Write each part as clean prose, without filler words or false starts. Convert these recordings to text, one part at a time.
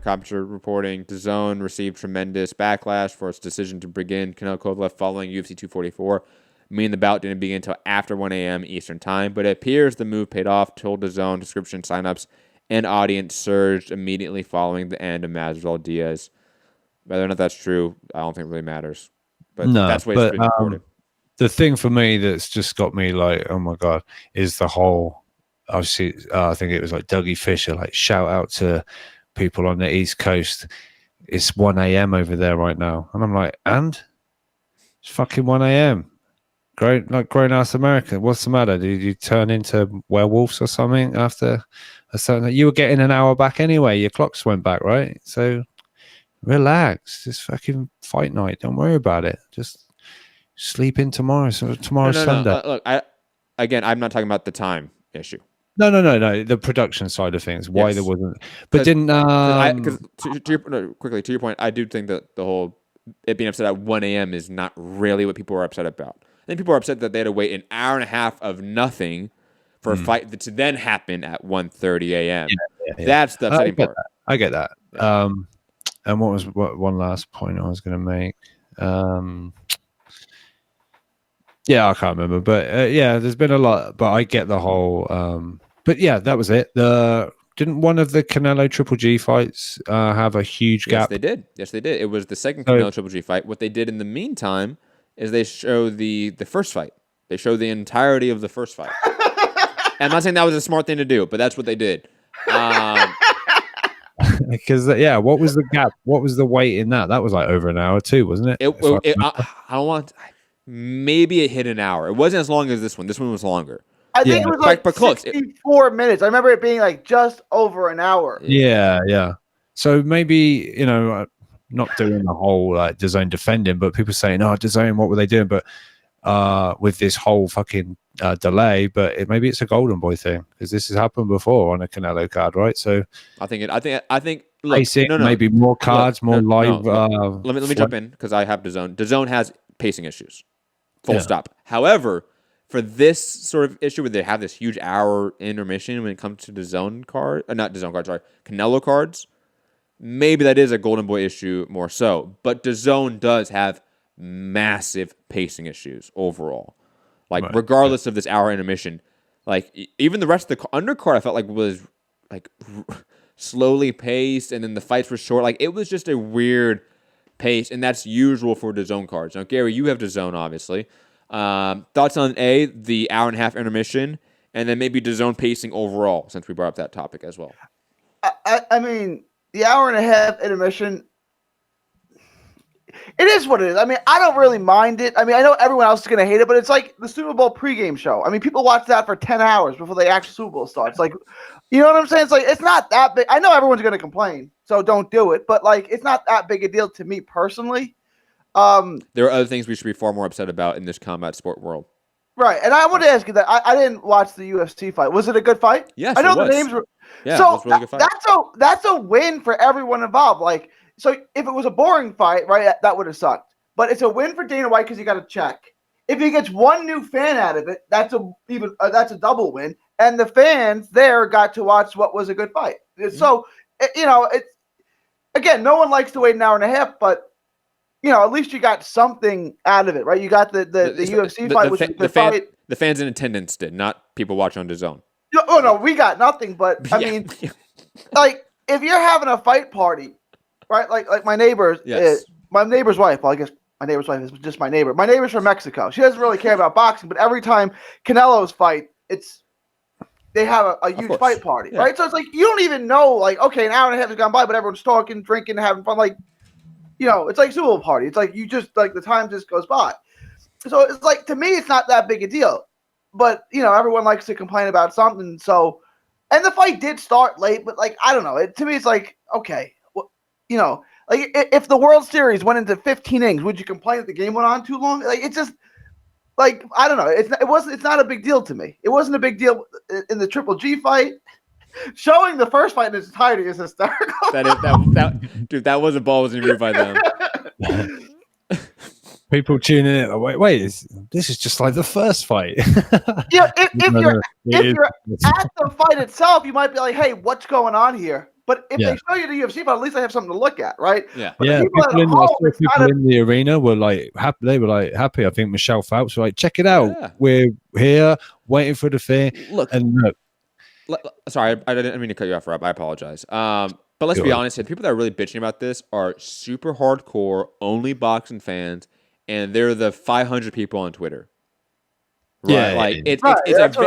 Copster reporting, DAZN received tremendous backlash for its decision to begin Canelo Kovalev following UFC 244, meaning the bout didn't begin until after 1 a.m. Eastern Time, but it appears the move paid off. Told DAZN subscription signups and audience surged immediately following the end of Masvidal Diaz. Whether or not that's true, I don't think it really matters. But that's the way it's been reported. The thing for me that's just got me like, oh my God, is the whole, obviously, I think it was like Dougie Fisher, like shout out to people on the East Coast. It's 1 a.m. over there right now. And I'm like, and? It's fucking 1 a.m. Grown ass America. What's the matter? Did you turn into werewolves or something after a certain? You were getting an hour back anyway. Your clocks went back, right? So relax. Just fucking fight night. Don't worry about it. Just sleep in tomorrow. So tomorrow's Sunday. Look, I'm not talking about the time issue. No. The production side of things. Why there wasn't, but didn't. Quickly to your point, I do think that the whole it being upset at 1 a.m. is not really what people are upset about. I think people are upset that they had to wait an hour and a half of nothing for a fight to then happen at 1:30 a.m. Yeah. That's the upsetting part. I get that. Yeah. And what one last point I was going to make? Yeah, I can't remember, but there's been a lot. But I get the whole. But yeah, that was it. Didn't one of the Canelo Triple G fights have a huge gap? Yes, they did. It was the second Canelo Triple G fight. What they did in the meantime is they show the first fight. They show the entirety of the first fight. And I'm not saying that was a smart thing to do, but that's what they did. Because what was the gap? What was the wait in that? That was like over an hour too, wasn't it? I don't want. Maybe it hit an hour. It wasn't as long as this one. This one was longer. I think it was like 64 minutes. I remember it being like just over an hour. Yeah. So maybe, not doing the whole DAZN defending, but people saying, "Oh, DAZN, what were they doing?" But with this whole fucking delay, but maybe it's a Golden Boy thing because this has happened before on a Canelo card, right? So I think. Look, maybe more cards, more live. Let me jump in because I have DAZN. DAZN has pacing issues. Full stop. However, for this sort of issue where they have this huge hour intermission when it comes to Canelo cards, maybe that is a Golden Boy issue more so. But DAZN does have massive pacing issues overall. Regardless of this hour intermission, even the rest of the undercard I felt like was slowly paced, and then the fights were short. It was just a weird pace, and that's usual for DAZN cards. Now, Gary, you have DAZN, obviously. Thoughts on the hour and a half intermission, and then maybe DAZN pacing overall, since we brought up that topic as well. I mean, the hour and a half intermission, it is what it is. I mean, I don't really mind it. I mean, I know everyone else is going to hate it, but it's like the Super Bowl pregame show. I mean, people watch that for 10 hours before the actual Super Bowl starts. You know what I'm saying? It's not that big. I know everyone's going to complain, so don't do it. But, it's not that big a deal to me personally. There are other things we should be far more upset about in this combat sport world. Right, and I want to ask you that. I didn't watch the UFC fight. Was it a good fight? Yes, I know it was. The names were. Yeah, so it was a really good fight. That's a win for everyone involved. So if it was a boring fight, right, that would have sucked. But it's a win for Dana White because he got a check. If he gets one new fan out of it, that's a double win. And the fans there got to watch what was a good fight. Mm-hmm. So it's again, no one likes to wait an hour and a half, but. At least you got something out of it, right? You got the UFC fight, which was a good fight. The fans in attendance did, not people watching on DAZN. Oh, no, we got nothing. But, I mean, if you're having a fight party, right? Like my neighbor's, my neighbor's wife, well, I guess my neighbor's wife is just my neighbor. My neighbor's from Mexico. She doesn't really care about boxing, but every time Canelo's fight, they have a huge fight party, right? So it's you don't even know, okay, an hour and a half has gone by, but everyone's talking, drinking, having fun, it's like Super Bowl party. It's you just the time just goes by. So it's to me, it's not that big a deal. But everyone likes to complain about something. So, and the fight did start late, but I don't know. To me, it's okay, well, if the World Series went into 15 innings, would you complain that the game went on too long? It's just I don't know. It's not a big deal to me. It wasn't a big deal in the Triple G fight. Showing the first fight in its entirety is hysterical. That was a ballsy move by them. People tuning in. Wait! This is just like the first fight. If you're at the fight itself, you might be like, "Hey, what's going on here?" But if they show you the UFC, but at least I have something to look at, right? Yeah. But Yeah, people people, at in, home, people in the arena were like happy. They were like happy. I think Michelle Phelps was like, check it out. Yeah. We're here waiting for the thing. Look, and sorry, I didn't mean to cut you off, Rob. I apologize. But let's be honest, the people that are really bitching about this are super hardcore, only boxing fans, and they're the 500 people on Twitter. Right? Yeah, like yeah.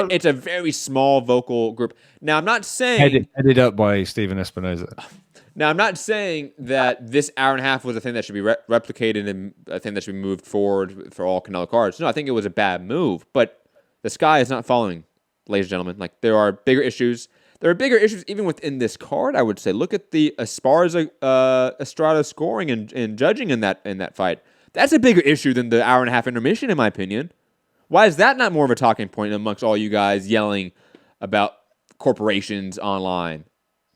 it's a very small vocal group. Now, I'm not saying headed up by Stephen Espinoza. Now, I'm not saying that this hour and a half was a thing that should be replicated and a thing that should be moved forward for all Canelo cards. No, I think it was a bad move, but the sky is not falling, ladies and gentlemen. Like, there are bigger issues. There are bigger issues even within this card, I would say. Look at the Esparza Estrada scoring and judging in that fight. That's a bigger issue than the hour and a half intermission, in my opinion. Why is that not more of a talking point amongst all you guys yelling about corporations online?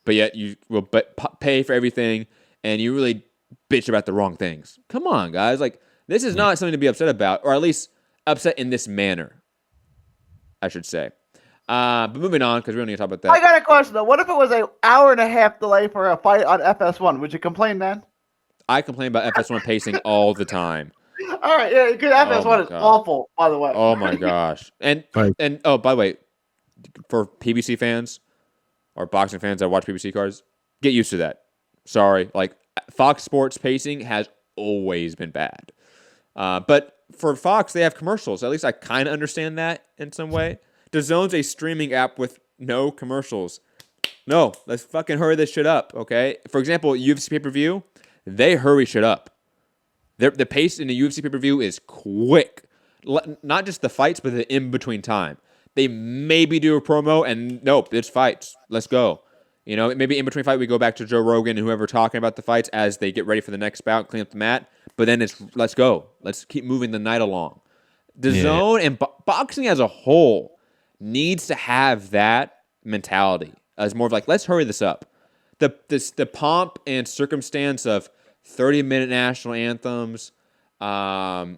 But yet you will pay for everything, and you really bitch about the wrong things. Come on, guys. Like, this is not something to be upset about, or at least upset in this manner, I should say. But moving on, because we don't need to talk about that. I got a question, though. What if it was an hour and a half delay for a fight on FS1? Would you complain then? I complain about FS1 pacing all the time. All right, yeah, because FS1 is awful, by the way. Oh, my gosh. And oh, by the way, for PBC fans or boxing fans that watch PBC cards, get used to that. Sorry. Like, Fox Sports pacing has always been bad. But for Fox, they have commercials. At least I kind of understand that in some way. DAZN's a streaming app with no commercials. No, let's fucking hurry this shit up, okay? For example, UFC pay-per-view, they hurry shit up. The pace in the UFC pay-per-view is quick. Not just the fights, but the in-between time. They maybe do a promo, and nope, it's fights. Let's go. You know, maybe in between fight, we go back to Joe Rogan and whoever talking about the fights as they get ready for the next bout, clean up the mat. But then it's, let's go. Let's keep moving the night along. DAZN and boxing as a whole needs to have that mentality as more of like, let's hurry this up. The pomp and circumstance of 30-minute national anthems, 30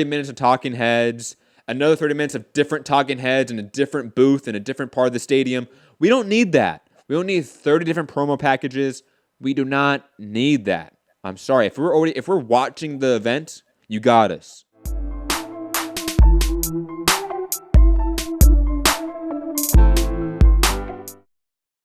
minutes of talking heads, another 30 minutes of different talking heads in a different booth in a different part of the stadium. We don't need that. We don't need 30 different promo packages. We do not need that. I'm sorry. If we're watching the event, you got us.